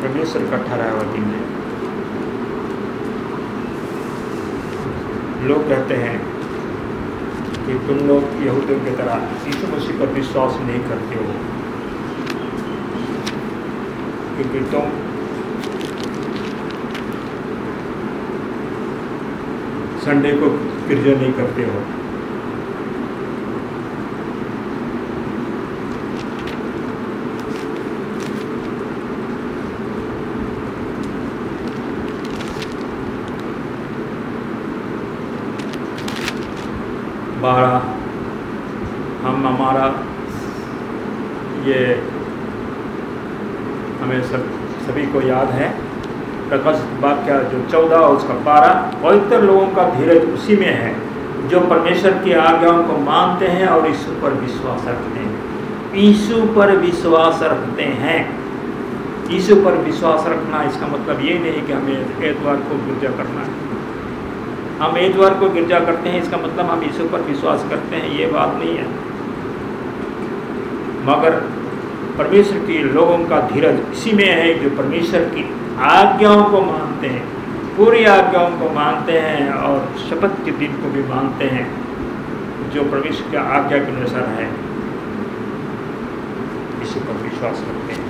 परमेश्वर का ठहराया हुआ दिन है। लोग कहते हैं कि तुम लोग यहूदियों की तरह यीशु मसीह पर विश्वास नहीं करते हो, क्योंकि तुम संडे को गिरजा नहीं करते हो। हमारा ये हमें सभी को याद है, प्रकाश वाक्य जो 14 उसका 12, पवित्र लोगों का धीरज उसी में है जो परमेश्वर की आज्ञाओं को मानते हैं और यीशु पर विश्वास रखते हैं। यीशु पर विश्वास रखते हैं। यीशु पर विश्वास रखना इसका मतलब ये नहीं कि हमें एतवार को गिरजा करना है। हम एतवार को गिरजा करते हैं इसका मतलब हम यीशु पर विश्वास करते हैं, ये बात नहीं है। मगर परमेश्वर के लोगों का धीरज इसी में है जो परमेश्वर की आज्ञाओं को मानते हैं, पूरी आज्ञाओं को मानते हैं और शपथ के दिन को भी मानते हैं, जो परमेश्वर की आज्ञा के अनुसार है, यीशु पर विश्वास रखते हैं।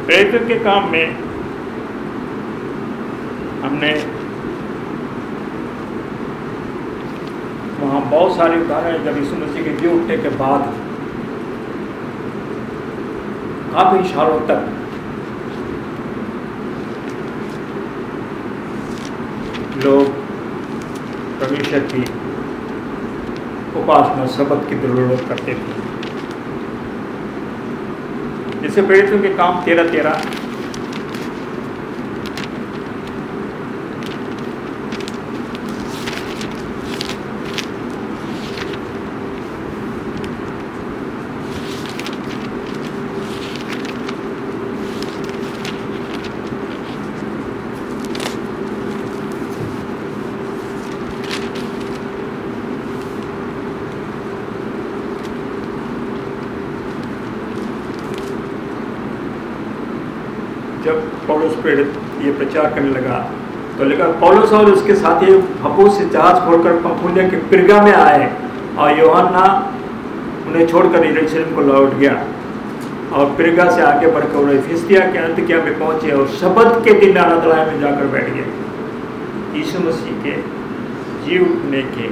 प्रेरित के काम में हमने वहाँ बहुत सारे उदाहरण, जब यीशु मसीह के जी उठने के बाद काफ़ी सालों तक लोग परमेश्वर की उपासना शब्द की जरूरत करते थे। जैसे प्रेरितों के काम 13:13, जब पौलुस प्रेरित ये प्रचार करने लगा तो लगा पौलुस और उसके साथी फपूस से जहाज छोड़कर पंफूलिया के पिरगा में आए और यूहन्ना उन्हें छोड़कर यरूशलेम को लौट गया और पिरगा से आगे बढ़कर वे फिलिस्तिया के अंतकिया में पहुंचे और शबत के दिन आराधनालय में जाकर बैठ गए। यीशु मसीह के जी उठने के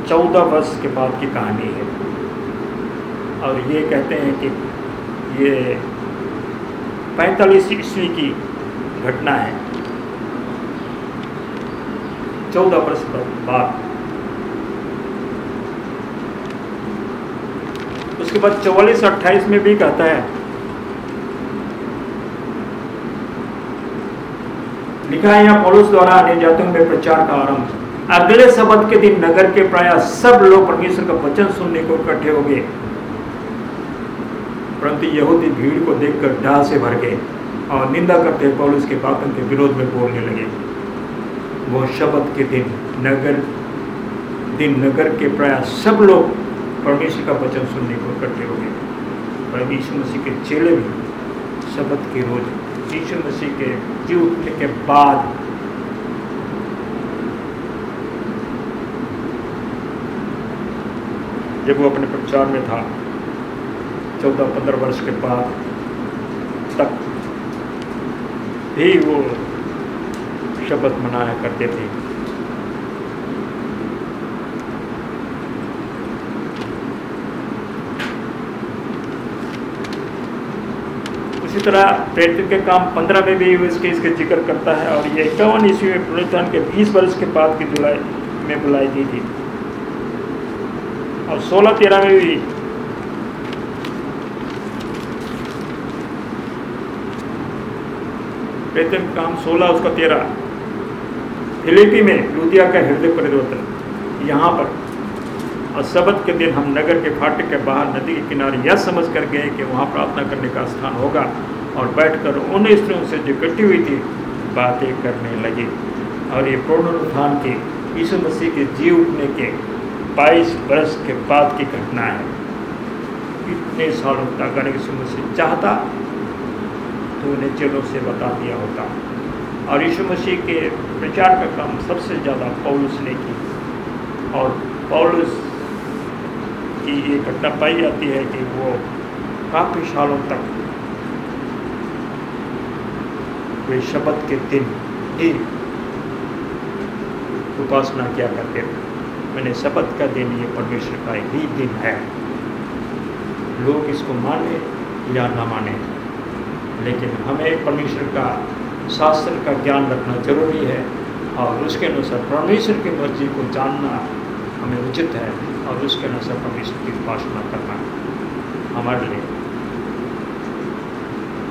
14 वर्ष के बाद की कहानी है और ये कहते हैं कि ये 45 ईस्वी की घटना है। 14 वर्ष बाद उसके बाद 44-28 में भी कहता है, लिखा है यहाँ पौलुस द्वारा अन्य जातियों में प्रचार का आरंभ। अगले सबत के दिन नगर के प्राय सब लोग परमेश्वर का वचन सुनने को इकट्ठे हो गए, परंतु यहूदी भीड़ को देखकर डाह से भर गए और निंदा करते पौलुस के बातों के विरोध में बोलने लगे। वो शबत के दिन नगर के प्राय सब लोग परमेश्वर का वचन सुनने को इकट्ठे हो गए। पर यीशु मसीह के चेले भी शबत के रोज यीशु मसीह के जी उठने के बाद जब वो अपने प्रचार में था 14-15 वर्ष के बाद तक भी वो शबत मनाया करते थे। इसी तरह प्रेरित के काम 15 में भी इसके जिक्र करता है और ये 51 ईस्वी में पुनरुत्थान के 20 वर्ष के बाद की जुलाई में बुलाई दी थी और 16-13 में भी प्रेरित काम 16 उसका 13 फिलिपी में लूदिया का हृदय परिवर्तन। यहाँ पर और सबत के दिन हम नगर के फाटक के बाहर नदी के किनारे यह समझ कर गए कि वहाँ प्रार्थना करने का स्थान होगा और बैठकर उन स्त्रियों से जो इकट्ठी हुई थी बातें करने लगे। और ये पुनरुत्थान के यीशु मसीह के जी उठने के 22 वर्ष के बाद की घटना है। इतने सालों तक अगर यीशु मसीह चाहता तो उन्हें चेलों से बता दिया होता। और यीशु मसीह के प्रचार का काम सबसे ज़्यादा पौलुस ने की और पौलुस की ये घटना पाई जाती है कि वो काफ़ी सालों तक वे शबत के दिन ही उपासना किया करते थे। मैंने शबत का दिन ये परमेश्वर का ही दिन है। लोग इसको माने या ना माने, लेकिन हमें परमेश्वर का शास्त्र का ज्ञान रखना जरूरी है और उसके अनुसार परमेश्वर की मर्जी को जानना हमें उचित है और उसके अनुसार परमेश्वर की उपासना करना हमारे लिए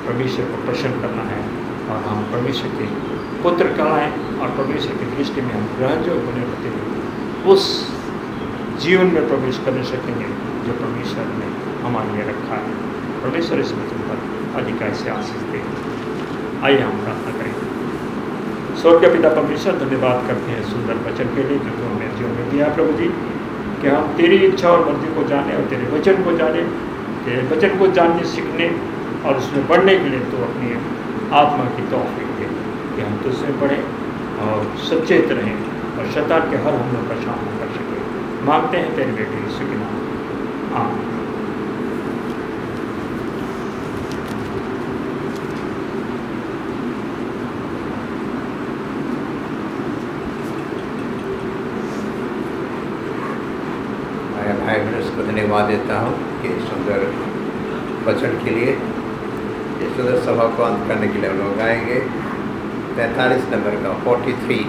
परमेश्वर को प्रसन्न करना है और हम परमेश्वर के पुत्र कहलाएं और परमेश्वर की दृष्टि में हम ग्रहण होने होते हैं उस जीवन में प्रवेश कर सकेंगे जो परमेश्वर ने हमारे लिए रखा है। परमेश्वर इस वचन पर अधिकार से आशीष दे। आइए हम प्रार्थना करें। स्वर्ग के पिता परमेश्वर, धन्यवाद करते हैं सुंदर वचन के लिए जो तुमने जीवन में दिया प्रभु जी, कि हम तेरी इच्छा और मर्जी को जाने और तेरे वचन को जाने, तेरे वचन को जानने सीखने और उसमें बढ़ने के लिए तो अपनी आत्मा की तौफीक दे कि हम तुझसे पढ़ें और सचेत रहें और शैतान के हर हमलों का सामना कर सकें। मांगते हैं तेरे बेटे यीशु के नाम, आमीन। भाई बहन उसको धन्यवाद देता हूँ कि सुंदर वचन के लिए। इस सुंदर सभा को अंत करने के लिए हम लोग गाएंगे 43 नंबर का 43,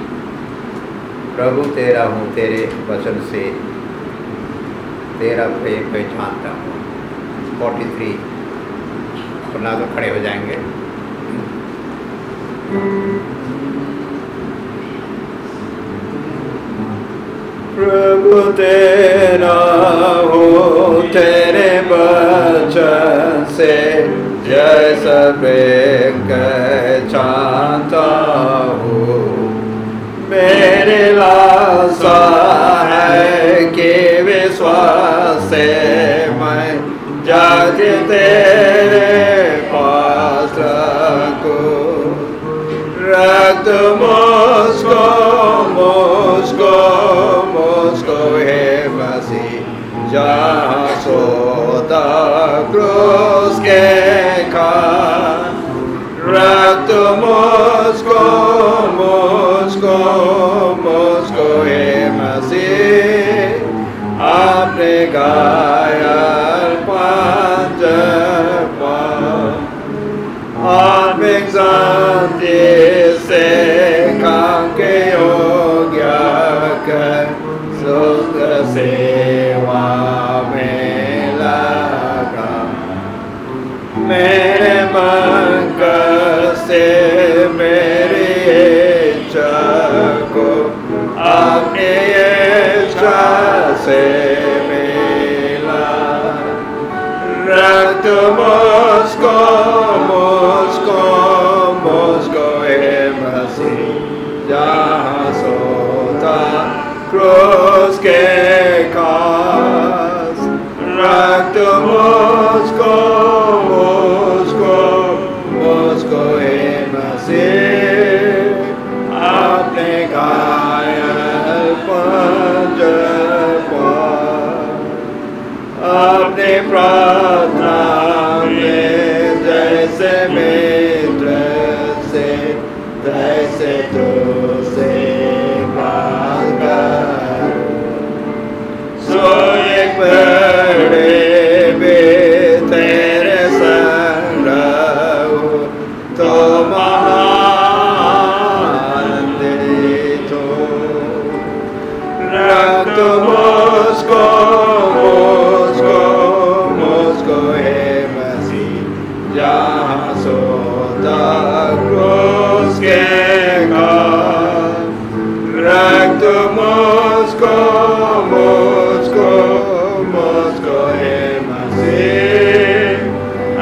प्रभु तेरा हूँ तेरे वचन से तेरा प्रेम पहचानता हूँ। 43 अपना तो खड़े हो जाएंगे। प्रभु तेरा हो तेरे वचन से जैसा प्रेम पहचानता हूँ। मेरे लासा है कि विश्वास से मैं जाके तेरे पास रखूं। रक्त मुझको है मसीह जहाँ सोता क्रूस के खान। रक्त मुझको है मसीह आपने घायल पांच आत्मिक शांति से काम के योग्य कर सुख सेवा में लगा। मेरे मन से मेरी क्रूस के पास, रक्त मुझको हे मसीह अपने घायल पंजर पर, अपने प्रार्थना में जैसे मित्र से तैसे तुझसे बात कर। सो एक बड़े भी तेरे संग रहूं तो महान आनंदित हो। रक्त मुझको हे मसीह जहाँ सोता क्रूस के घाट, रक्त मुझको हे मसीह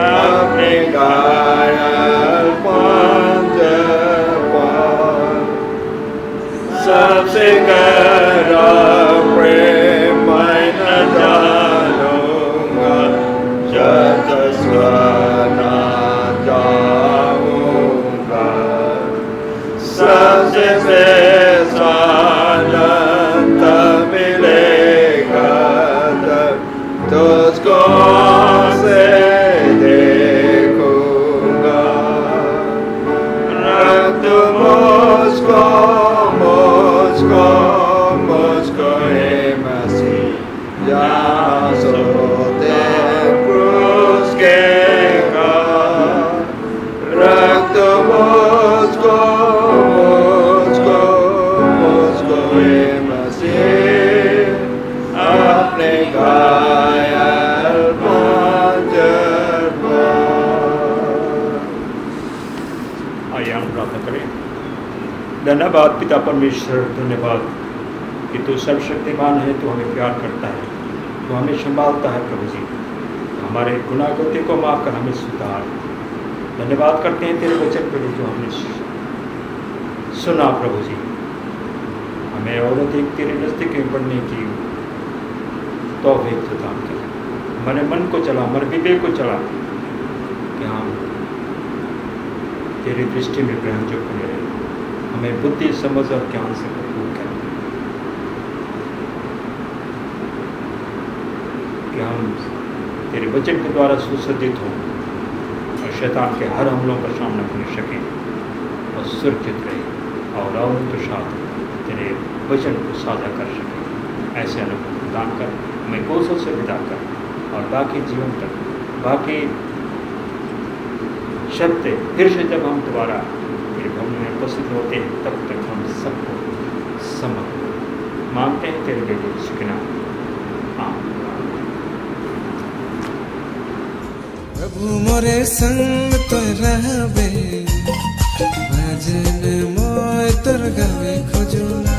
अपने घायल पंजर पर, सबसे गहरा प्रेम मैं न जानूंगा जब तक सुना जाऊंगा। सबसे बेहतर आनंद मिलेगा तब तुझको से देखूंगा। रक्त मुझको हे मसीह जहाँ सोते क्रूस के घाट, रक्त मुझको हे मसीह अपने घायल पंजर पर। आइए हम प्रार्थना करें। धन्यवाद पिता परमेश्वर, धन्यवाद कि तू सर्वशक्तिमान है, तू हमें प्यार करता है, तू हमें संभालता है प्रभु जी। हमारे गुनाह गलती को माफ कर हमें सुधार। धन्यवाद करते हैं तेरे वचन के लिए जो हमने सुना प्रभु जी। हमें और अधिक तेरे नज़दीक में बढ़ने की तौफीक प्रदान कर। हमारे मन को चला, हमारे विवेक को चला कि हम तेरी दृष्टि में ग्रहण जो बने रहे। हमें बुद्धि समझ और ज्ञान से भरपूर कर कि हम तेरे वचन के द्वारा सुसज्जित हों और शैतान के हर हमलों का सामना कर सकें और सुरक्षित रहे और के साथ तेरे वचन को साझा कर सकें। ऐसे अनुभव प्रदान कर, हमें कोसों से विदा कर और बाकी जीवन तक, बाकी शब्द फिर से जब हम दोबारा तेरे भवन में उपस्थित होते हैं तब तक हम सबको समझ मांगते हैं तेरे बेटे यीशु के नाम। प्रभु मोरे संग तो रहबे, भजन मोय तोर गावे खोजुना।